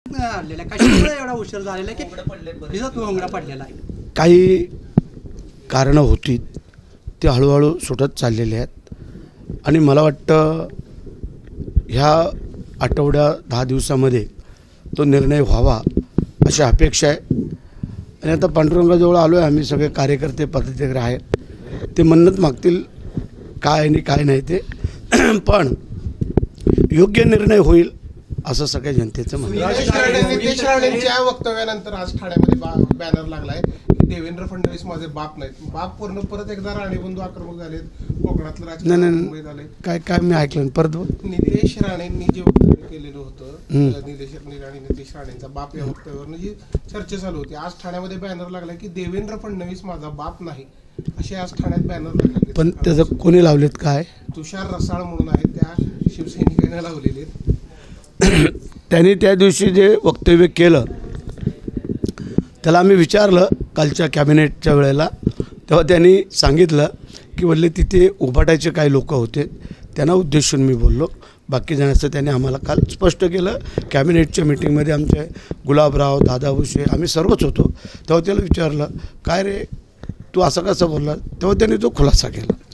आलेला कशामुळे एवढा उशीर झालेला की तिचा तोंगडा पडलेला आहे? काही कारणं होती ते हळूहळू सुटत चाललेले आहेत आणि मला वाटतं ह्या आठवड्या 10 दिवसामध्ये तो निर्णय व्हावा अशी अपेक्षा आहे। आणि आता पांडुरंगाजवळ आलो आहे आम्ही सगळे कार्यकर्ते पदाधिकारी आहेत, ते मन्नत मागतील काय आणि काय नाही ते पण योग्य निर्णय होईल असं सगळ्या जनतेचं म्हणणं आहे। नितेश राणेंच्या वक्तव्यानंतर आज ठाण्यामध्ये बॅनर लागलाय की देवेंद्र फडणवीस माझे बाप नाहीत। बाप पूर्ण परत एकदा राणेबंधू आक्रमक झालेत, कोकणातलं राजकारण झालंय। काय काय मी ऐकलं परत नितेश राणेंनी जे वक्तव्य केलेलं होतं, नितेश राणेंचा बाप या वक्तव्यावर जी चर्चा चालू होती, आज ठाण्यामध्ये बॅनर लागलाय की देवेंद्र फडणवीस माझा बाप नाही असे आज ठाण्यात बॅनर लागले। पण त्याचं कोणी लावलेत काय? तुषार रसाळ म्हणून आहेत, त्या शिवसैनिकांना लावलेले। त्यांनी त्या दिवशी जे वक्तव्य केलं त्याला आम्ही विचारलं कालच्या कॅबिनेटच्या वेळेला, तेव्हा त्यांनी सांगितलं की वल्ले तिथे उभाटायचे काही लोक होते त्यांना उद्देशून मी बोललो, बाकी जणांचं त्यांनी आम्हाला काल स्पष्ट केलं। कॅबिनेटच्या मीटिंगमध्ये आमचे गुलाबराव, दादा भुसे आम्ही सर्वच होतो, तेव्हा त्याला विचारलं काय रे तू असं कसं बोलला, तेव्हा त्यांनी तो खुलासा केला।